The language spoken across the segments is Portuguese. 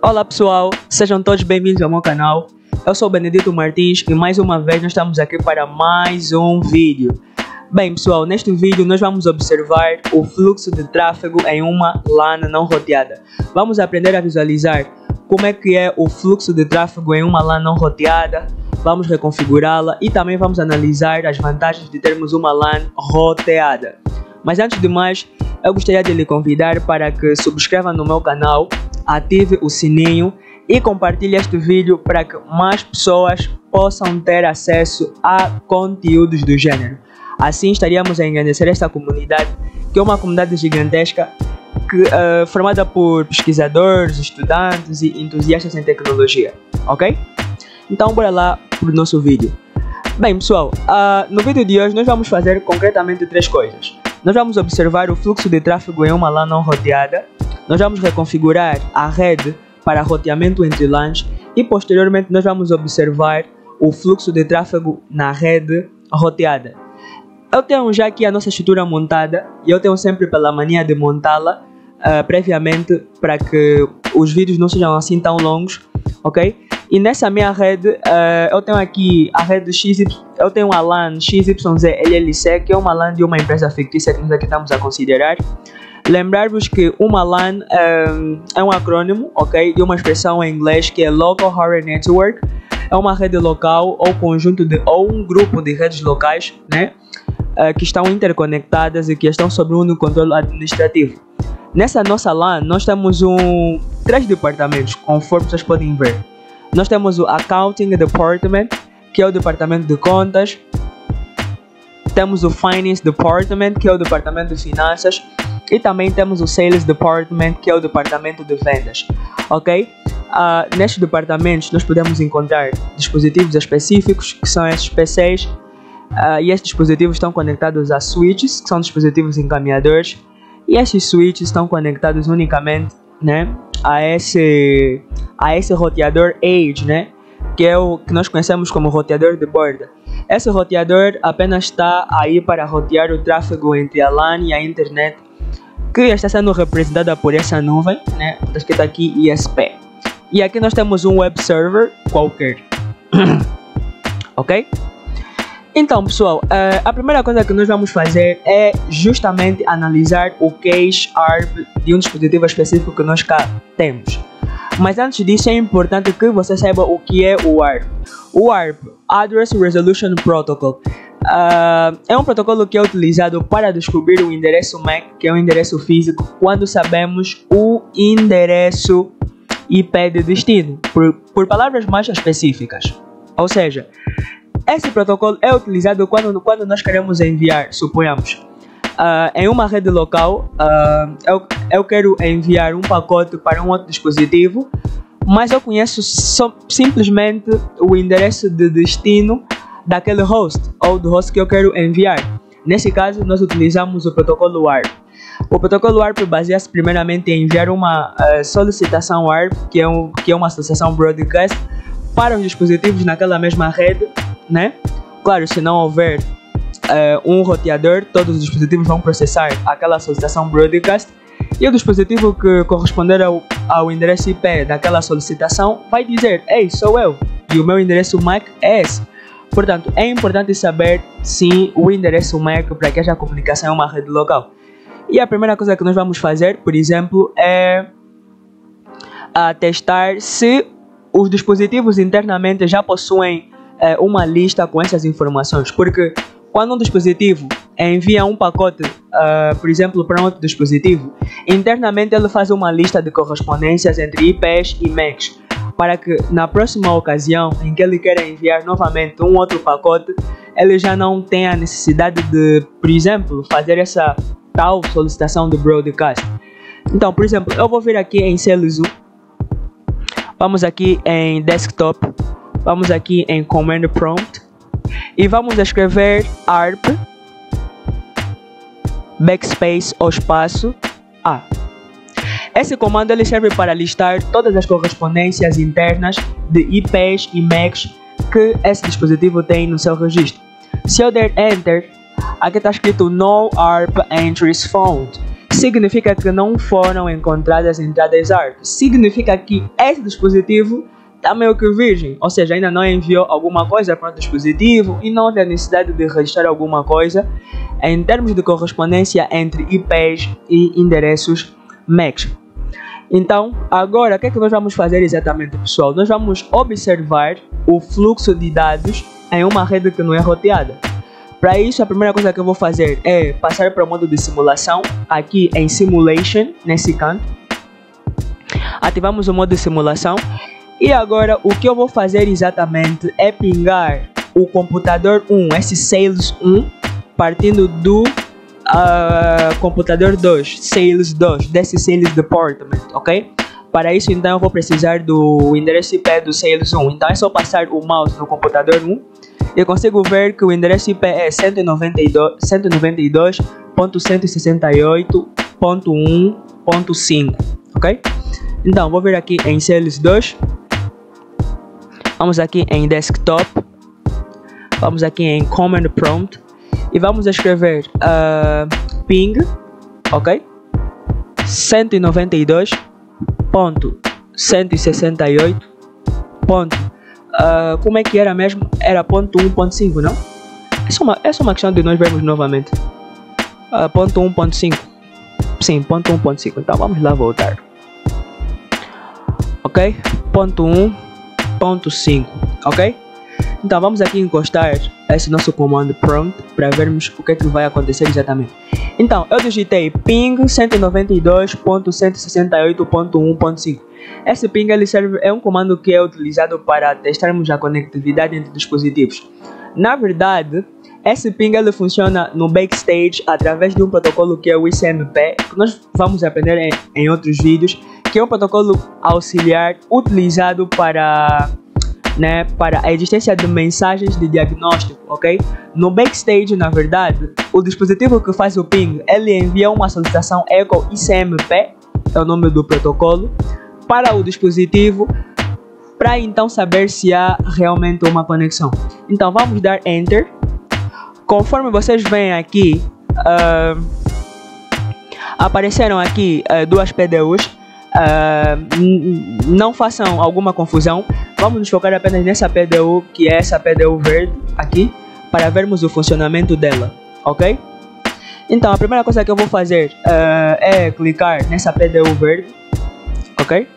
Olá pessoal, sejam todos bem-vindos ao meu canal. Eu sou o Benedito Martins e mais uma vez nós estamos aqui para mais um vídeo. Bem pessoal, neste vídeo nós vamos observar o fluxo de tráfego em uma LAN não roteada. Vamos aprender a visualizar como é que é o fluxo de tráfego em uma LAN não roteada. Vamos reconfigurá-la e também vamos analisar as vantagens de termos uma LAN roteada. Mas antes de mais, eu gostaria de lhe convidar para que subscreva no meu canal, ative o sininho e compartilhe este vídeo para que mais pessoas possam ter acesso a conteúdos do gênero. Assim estaríamos a engrandecer esta comunidade, que é uma comunidade gigantesca formada por pesquisadores, estudantes e entusiastas em tecnologia, ok? Então bora lá para o nosso vídeo. Bem pessoal, no vídeo de hoje nós vamos fazer concretamente três coisas. Nós vamos observar o fluxo de tráfego em uma LAN não roteada, nós vamos reconfigurar a rede para roteamento entre LANs e posteriormente nós vamos observar o fluxo de tráfego na rede roteada. Eu tenho já aqui a nossa estrutura montada e eu tenho sempre pela mania de montá-la previamente para que os vídeos não sejam assim tão longos, ok? E nessa minha rede, eu tenho aqui a rede XY, eu tenho a LAN XYZ-LLC, que é uma LAN de uma empresa fictícia que nós aqui estamos a considerar. Lembrar-vos que uma LAN é um acrônimo, ok, de uma expressão em inglês que é Local Area Network. É uma rede local ou conjunto ou um grupo de redes locais, né, que estão interconectadas e que estão sob um único controle administrativo. Nessa nossa LAN, nós temos três departamentos, conforme vocês podem ver. Nós temos o Accounting Department, que é o departamento de contas. Temos o Finance Department, que é o departamento de finanças. E também temos o Sales Department, que é o departamento de vendas. Ok? Nestes departamentos nós podemos encontrar dispositivos específicos, que são esses PCs. E estes dispositivos estão conectados a switches, que são dispositivos encaminhadores. E esses switches estão conectados unicamente, né, a esse roteador Edge, né, que é o que nós conhecemos como roteador de borda. Esse roteador apenas está aí para rotear o tráfego entre a LAN e a internet, que está sendo representada por essa nuvem, né, está escrito aqui ISP. E aqui nós temos um web server qualquer. Ok? Então pessoal, a primeira coisa que nós vamos fazer é justamente analisar o cache ARP de um dispositivo específico que nós cá temos. Mas antes disso é importante que você saiba o que é o ARP. O ARP, Address Resolution Protocol, é um protocolo que é utilizado para descobrir o endereço MAC, que é o endereço físico, quando sabemos o endereço IP de destino, por palavras mais específicas. Ou seja, esse protocolo é utilizado quando nós queremos enviar, suponhamos, em uma rede local, eu quero enviar um pacote para um outro dispositivo, mas eu conheço simplesmente o endereço de destino daquele host, ou do host que eu quero enviar. Nesse caso, nós utilizamos o protocolo ARP. O protocolo ARP baseia-se primeiramente em enviar uma solicitação ARP, que é uma associação broadcast, para os dispositivos naquela mesma rede, né? Claro, se não houver um roteador, todos os dispositivos vão processar aquela solicitação broadcast e o dispositivo que corresponder ao endereço IP daquela solicitação vai dizer: ei, sou eu, e o meu endereço MAC é esse. Portanto, é importante saber sim o endereço MAC para que haja comunicação em uma rede local. E a primeira coisa que nós vamos fazer, por exemplo, é testar se os dispositivos internamente já possuem uma lista com essas informações, porque quando um dispositivo envia um pacote, por exemplo, para um outro dispositivo, internamente ele faz uma lista de correspondências entre IPs e MACs, para que na próxima ocasião em que ele queira enviar novamente um outro pacote, ele já não tenha a necessidade de, por exemplo, fazer essa tal solicitação de broadcast. Então, por exemplo, eu vou vir aqui em Sales 1, vamos aqui em Desktop, vamos aqui em Command Prompt e vamos escrever ARP backspace ou espaço A. Esse comando ele serve para listar todas as correspondências internas de IPs e MACs que esse dispositivo tem no seu registro. Se eu der Enter, aqui está escrito No ARP Entries Found. significa que não foram encontradas entradas ARP. Significa que esse dispositivo está meio que virgem, ou seja, ainda não enviou alguma coisa para o dispositivo e não tem necessidade de registrar alguma coisa em termos de correspondência entre IPs e endereços MAC. Então, agora, o que é que nós vamos fazer exatamente, pessoal? Nós vamos observar o fluxo de dados em uma rede que não é roteada. Para isso, a primeira coisa que eu vou fazer é passar para o modo de simulação, aqui em Simulation, nesse canto. Ativamos o modo de simulação. E agora, o que eu vou fazer exatamente é pingar o computador 1, esse Sales 1, partindo do computador 2, Sales 2, desse Sales Department, ok? Para isso, então, eu vou precisar do endereço IP do Sales 1. Então, é só passar o mouse no computador 1. Eu consigo ver que o endereço IP é 192.168.1.5, ok? Então, vou vir aqui em Sales 2. Vamos aqui em Desktop. Vamos aqui em Command Prompt. E vamos escrever ping, ok? 192.168. Como é que era mesmo? Era ponto 1.5, não? Essa é uma questão de nós vermos novamente. Ponto 1.5. Sim, ponto 1.5. Então vamos lá voltar. Ok? Ponto 1.5. Ok? Então vamos aqui encostar esse nosso comando prompt para vermos o que é que vai acontecer exatamente. Então eu digitei ping 192.168.1.5. Esse ping ele é um comando que é utilizado para testarmos a conectividade entre dispositivos. Na verdade, esse ping ele funciona no backstage através de um protocolo que é o ICMP, que nós vamos aprender em outros vídeos, que é um protocolo auxiliar utilizado para a existência de mensagens de diagnóstico, ok? No backstage, na verdade, o dispositivo que faz o ping, ele envia uma solicitação echo ICMP, é o nome do protocolo, para o dispositivo, para então saber se há realmente uma conexão. Então vamos dar Enter. Conforme vocês veem aqui, apareceram aqui duas PDUs. Não façam alguma confusão. Vamos nos focar apenas nessa PDU, que é essa PDU verde aqui, para vermos o funcionamento dela, ok? Então a primeira coisa que eu vou fazer é clicar nessa PDU verde, ok?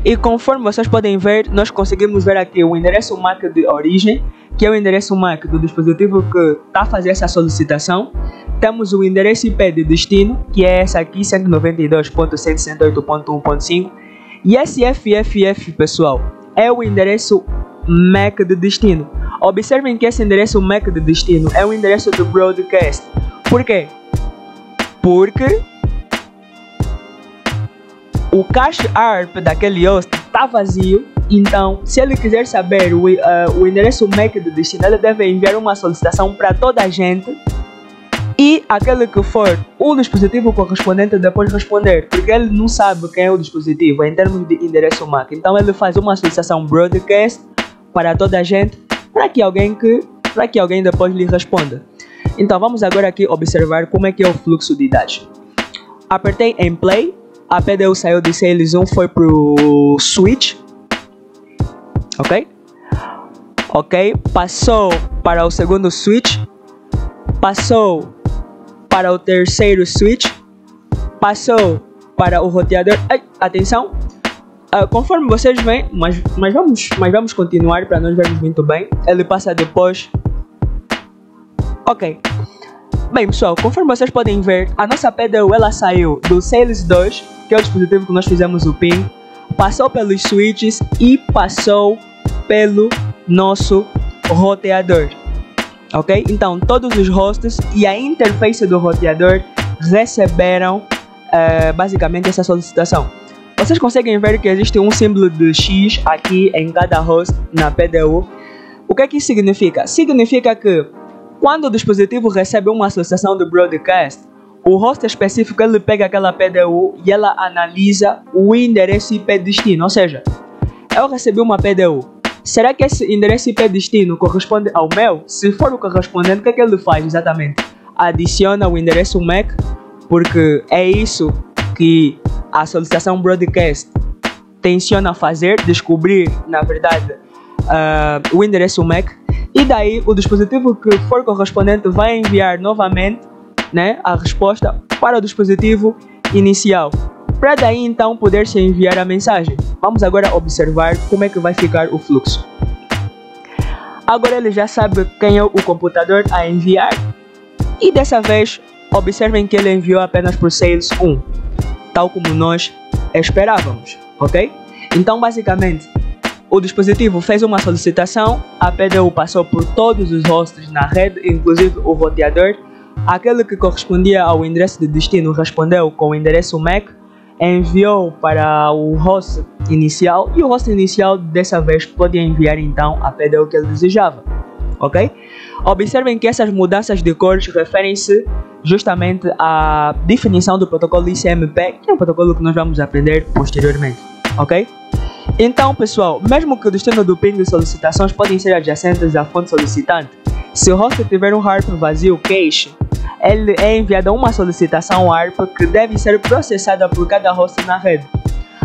E conforme vocês podem ver, nós conseguimos ver aqui o endereço MAC de origem, que é o endereço MAC do dispositivo que está a fazer essa solicitação. Temos o endereço IP de destino, que é essa aqui, 192.168.1.5. E esse FFF, pessoal, é o endereço MAC de destino. Observem que esse endereço MAC de destino é o endereço do broadcast. Por quê? Porque o cache ARP daquele host está vazio. Então, se ele quiser saber o endereço MAC de destino, ele deve enviar uma solicitação para toda a gente. E aquele que for o dispositivo correspondente depois responder, porque ele não sabe quem é o dispositivo em termos de endereço MAC. Então ele faz uma solicitação broadcast para toda a gente, para que alguém depois lhe responda. Então vamos agora aqui observar como é que é o fluxo de dados. Apertei em play, a PDU saiu de Sales 1, foi para o switch, ok? Ok, passou para o segundo switch, passou para o terceiro switch, passou para o roteador. Atenção, conforme vocês veem, mas vamos continuar para nós vermos muito bem. Ele passa depois. Ok. Bem, pessoal, conforme vocês podem ver, a nossa PDU ela saiu do Sales 2, que é o dispositivo que nós fizemos o ping, passou pelos switches e passou pelo nosso roteador. Ok? Então todos os hosts e a interface do roteador receberam basicamente essa solicitação. Vocês conseguem ver que existe um símbolo de X aqui em cada host na PDU. O que é que isso significa? Significa que quando o dispositivo recebe uma solicitação de broadcast, o host específico ele pega aquela PDU e ela analisa o endereço IP destino. Ou seja, eu recebi uma PDU. Será que esse endereço IP destino corresponde ao meu? Se for o correspondente, o que é que ele faz exatamente? Adiciona o endereço MAC porque é isso que a solicitação broadcast tenciona fazer, descobrir, na verdade, o endereço MAC, e daí o dispositivo que for correspondente vai enviar novamente, né, a resposta para o dispositivo inicial, para daí então poder-se enviar a mensagem. Vamos agora observar como é que vai ficar o fluxo. Agora ele já sabe quem é o computador a enviar, e dessa vez observem que ele enviou apenas por Sales 1, tal como nós esperávamos, ok? Então basicamente o dispositivo fez uma solicitação, a PDU passou por todos os hosts na rede, inclusive o roteador. Aquele que correspondia ao endereço de destino respondeu com o endereço MAC, enviou para o host inicial, e o host inicial dessa vez pode enviar então a PDU que ele desejava, ok? Observem que essas mudanças de cores referem-se justamente à definição do protocolo ICMP, que é um protocolo que nós vamos aprender posteriormente, ok? Então pessoal, mesmo que o destino do ping de solicitações podem ser adjacentes à fonte solicitante, se o host tiver um ARP vazio cache, ele é enviada uma solicitação ARP que deve ser processada por cada host na rede.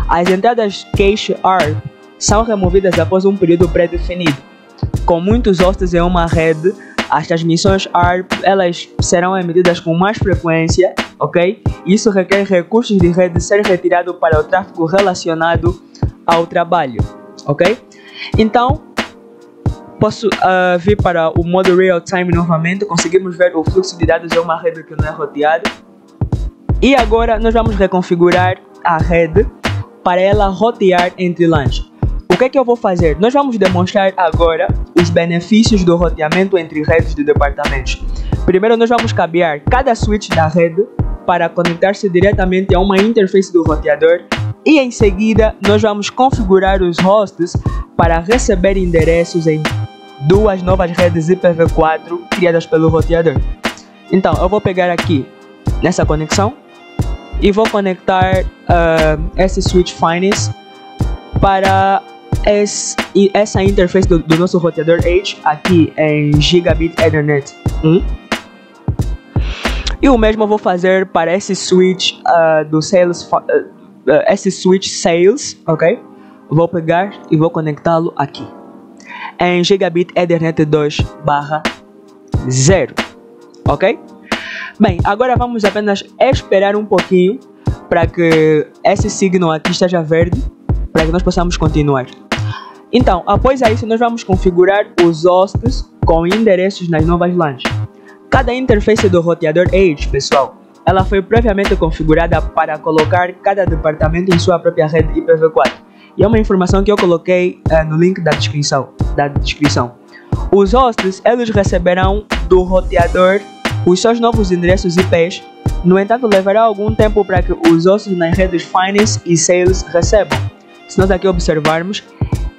As entradas cache ARP são removidas após um período pré-definido. Com muitos hosts em uma rede, as transmissões ARP elas serão emitidas com mais frequência, ok? Isso requer recursos de rede ser retirado para o tráfego relacionado ao trabalho, ok? Então, posso vir para o modo real time novamente. Conseguimos ver o fluxo de dados em uma rede que não é roteada. E agora nós vamos reconfigurar a rede para ela rotear entre LANs. O que é que eu vou fazer? Nós vamos demonstrar agora os benefícios do roteamento entre redes de departamentos. Primeiro nós vamos cabear cada switch da rede para conectar-se diretamente a uma interface do roteador, e em seguida nós vamos configurar os hosts para receber endereços em duas novas redes IPv4 criadas pelo roteador. Então eu vou pegar aqui nessa conexão e vou conectar esse switch Finance para essa interface do nosso roteador Edge aqui em Gigabit Ethernet 1. E o mesmo eu vou fazer para esse switch do Sales, esse switch Sales, ok? Vou pegar e vou conectá-lo aqui em Gigabit Ethernet 2/0, ok? Bem, agora vamos apenas esperar um pouquinho para que esse signo aqui esteja verde, para que nós possamos continuar. Então, após isso, nós vamos configurar os hosts com endereços nas novas LANs. Cada interface do roteador Edge, pessoal, ela foi previamente configurada para colocar cada departamento em sua própria rede IPv4. E é uma informação que eu coloquei no link da descrição. Os hosts, eles receberão do roteador os seus novos endereços IPs. No entanto, levará algum tempo para que os hosts nas redes Finance e Sales recebam. Se nós aqui observarmos,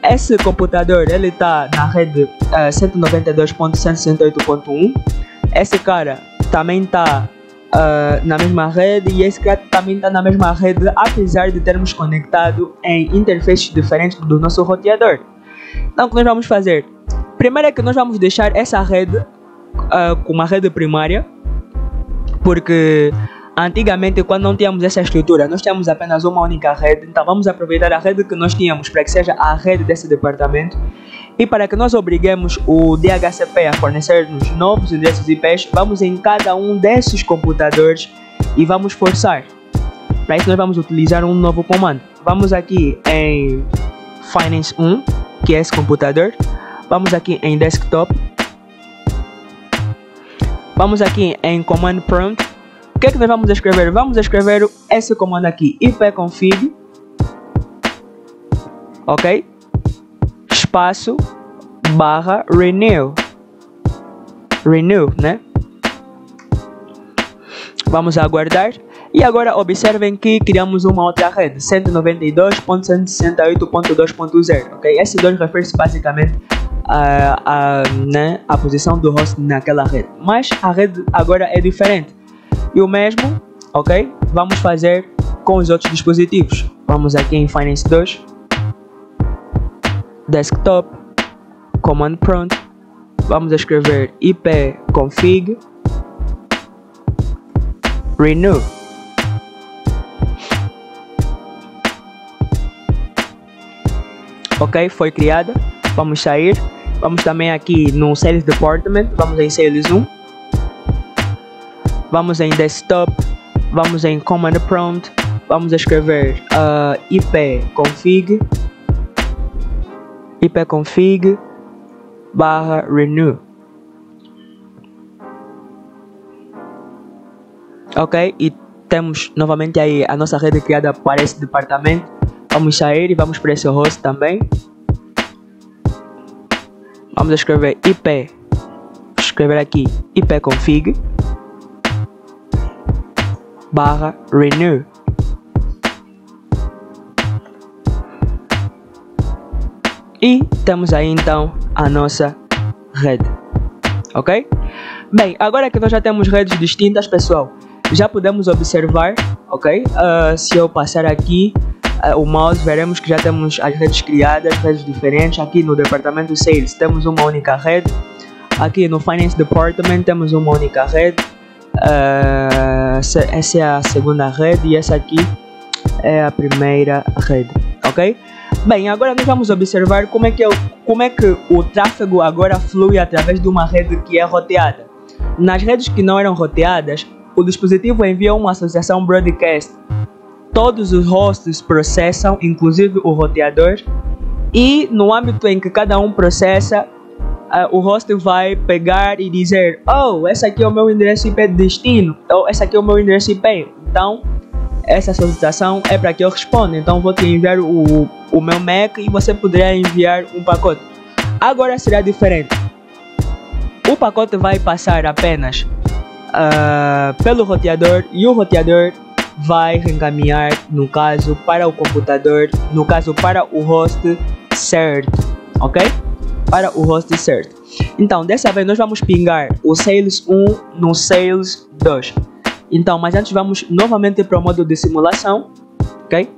esse computador ele está na rede 192.168.1. Esse cara também está na mesma rede, e esse cara também está na mesma rede, apesar de termos conectado em interfaces diferentes do nosso roteador. Então o que nós vamos fazer? Primeiro é que nós vamos deixar essa rede com uma rede primária, porque antigamente, quando não tínhamos essa estrutura, nós tínhamos apenas uma única rede. Então vamos aproveitar a rede que nós tínhamos para que seja a rede desse departamento, e para que nós obriguemos o DHCP a fornecer-nos novos endereços IPs, vamos em cada um desses computadores e vamos forçar. Para isso nós vamos utilizar um novo comando. Vamos aqui em Finance 1, que é esse computador. Vamos aqui em Desktop. Vamos aqui em Command Prompt. O que é que nós vamos escrever? Vamos escrever esse comando aqui, ipconfig, ok? Espaço, barra, renew, né? Vamos aguardar. E agora observem que criamos uma outra rede, 192.168.2.0, ok? Esse 2 refere-se basicamente à posição do host naquela rede, mas a rede agora é diferente. E o mesmo, ok? Vamos fazer com os outros dispositivos. Vamos aqui em Finance 2, Desktop, Command Prompt. Vamos escrever ipconfig, renew. ok, foi criada. Vamos sair. Vamos também aqui no Sales Department. Vamos em Sales 1. Vamos em Desktop. Vamos em Command Prompt. Vamos escrever ipconfig /renew. Ok, e temos novamente aí a nossa rede criada para esse departamento. Vamos sair e vamos para esse host também. Vamos escrever aqui ipconfig /renew. E temos aí então a nossa rede, ok? Bem, agora que nós já temos redes distintas, pessoal, já podemos observar, ok? Se eu passar aqui o mouse, veremos que já temos as redes criadas, redes diferentes. Aqui no departamento Sales temos uma única rede. Aqui no Finance Department temos uma única rede. Essa é a segunda rede e essa aqui é a primeira rede, ok? Bem, agora nós vamos observar como é que o tráfego agora flui através de uma rede que é roteada. Nas redes que não eram roteadas, o dispositivo envia uma associação broadcast. Todos os hosts processam, inclusive o roteador, e no âmbito em que cada um processa, o host vai pegar e dizer: oh, esse aqui é o meu endereço IP de destino, ou esse aqui é o meu endereço IP. Então, essa solicitação é para que eu responda. Então, vou te enviar o meu MAC e você poderá enviar um pacote. Agora será diferente. O pacote vai passar apenas pelo roteador e o roteador vai reencaminhar, no caso, para o computador, no caso, para o host certo, ok? Para o host certo. Então, dessa vez nós vamos pingar o Sales 1 no Sales 2. Então, mas antes vamos novamente para o modo de simulação, ok?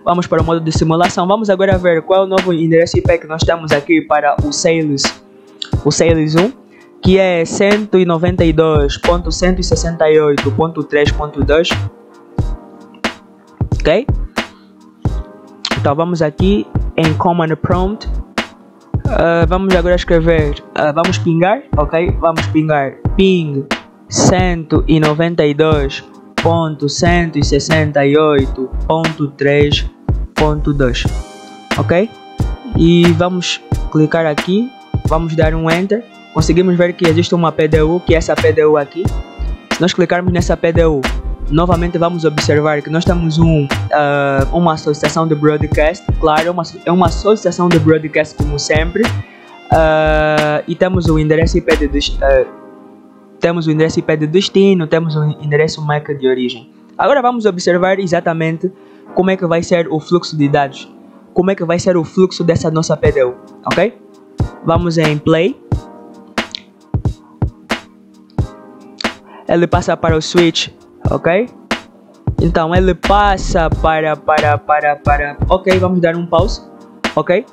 Vamos para o modo de simulação. Vamos agora ver qual é o novo endereço IP que nós temos aqui para o Sales 1, que é 192.168.3.2, ok? Então vamos aqui em Command Prompt. Vamos agora escrever, vamos pingar, ok? Vamos pingar ping 192.168.3.2, ok? E vamos clicar aqui, vamos dar um Enter. Conseguimos ver que existe uma PDU, que é essa PDU aqui. Se nós clicarmos nessa PDU, novamente vamos observar que nós temos uma solicitação de broadcast. Claro, é uma solicitação de broadcast como sempre. E temos o endereço IP de destino, temos o endereço MAC de origem. Agora vamos observar exatamente como é que vai ser o fluxo de dados. Como é que vai ser o fluxo dessa nossa PDU, ok? Vamos em Play. Ele passa para o switch, ok? Então ele passa para... Ok, vamos dar um pause, ok?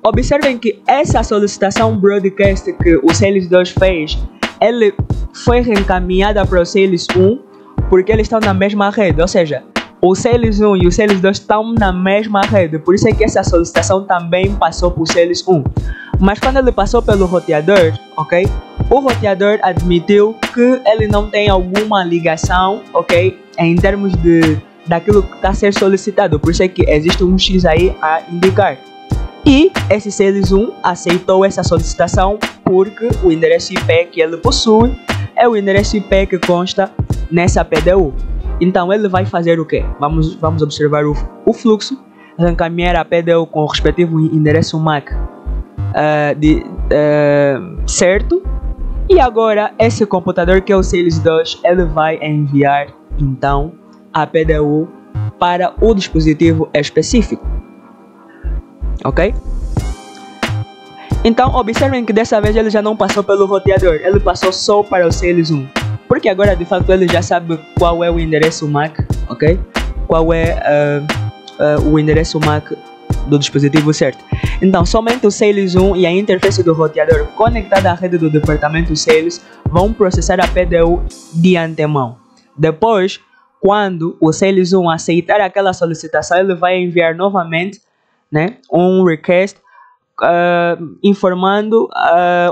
Observem que essa solicitação broadcast que o Sales 2 fez, ele foi reencaminhada para o Sales 1 porque eles estão na mesma rede, ou seja, o Sales 1 e o Sales 2 estão na mesma rede, por isso é que essa solicitação também passou para o Sales 1. Mas quando ele passou pelo roteador, ok? O roteador admitiu que ele não tem alguma ligação, ok? Em termos daquilo que está a ser solicitado, por isso é que existe um X aí a indicar. E esse Sales 1 aceitou essa solicitação porque o endereço IP que ele possui é o endereço IP que consta nessa PDU. Então ele vai fazer o quê? Vamos observar o fluxo, reencaminhar a PDU com o respectivo endereço MAC certo. E agora esse computador que é o Sales 2, ele vai enviar então a PDU para o dispositivo específico, ok? Então observem que dessa vez ele já não passou pelo roteador, ele passou só para o Sales 1, porque agora de fato ele já sabe qual é o endereço MAC, ok? Qual é o endereço MAC do dispositivo certo. Então somente o Sales 1 e a interface do roteador conectada à rede do departamento Sales vão processar a PDU de antemão. Depois, quando o Sales 1 aceitar aquela solicitação, ele vai enviar novamente, né, um request informando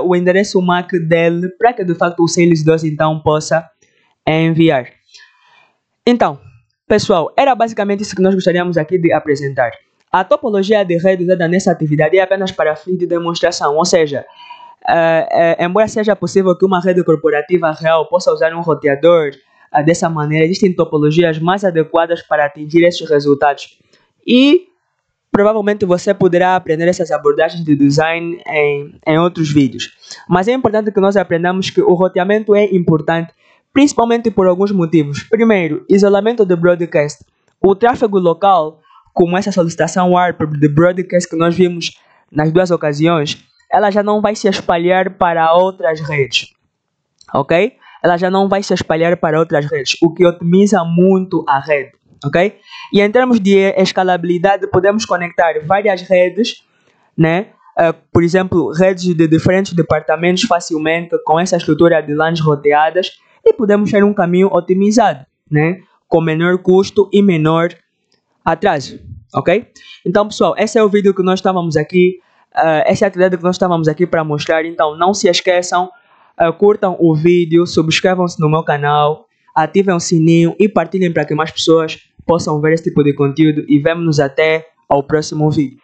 o endereço MAC dele para que de facto o Sales2 então possa enviar. Então, pessoal, era basicamente isso que nós gostaríamos aqui de apresentar. A topologia de rede usada nessa atividade é apenas para fins de demonstração, ou seja, embora seja possível que uma rede corporativa real possa usar um roteador dessa maneira, existem topologias mais adequadas para atingir esses resultados. E provavelmente você poderá aprender essas abordagens de design em outros vídeos. Mas é importante que nós aprendamos que o roteamento é importante, principalmente por alguns motivos. Primeiro, isolamento de broadcast. O tráfego local, como essa solicitação WARP de broadcast que nós vimos nas duas ocasiões, ela já não vai se espalhar para outras redes, ok? Ela já não vai se espalhar para outras redes, o que otimiza muito a rede, ok? E em termos de escalabilidade, podemos conectar várias redes, né? Por exemplo, redes de diferentes departamentos facilmente com essa estrutura de LANs roteadas e podemos ter um caminho otimizado, né? Com menor custo e menor atraso, ok? Então, pessoal, esse é o vídeo que nós estávamos aqui, essa é a atividade que nós estávamos aqui para mostrar. Então, não se esqueçam, curtam o vídeo, subscrevam-se no meu canal, ativem o sininho e partilhem para que mais pessoas possam ver esse tipo de conteúdo e vemo-nos até ao próximo vídeo.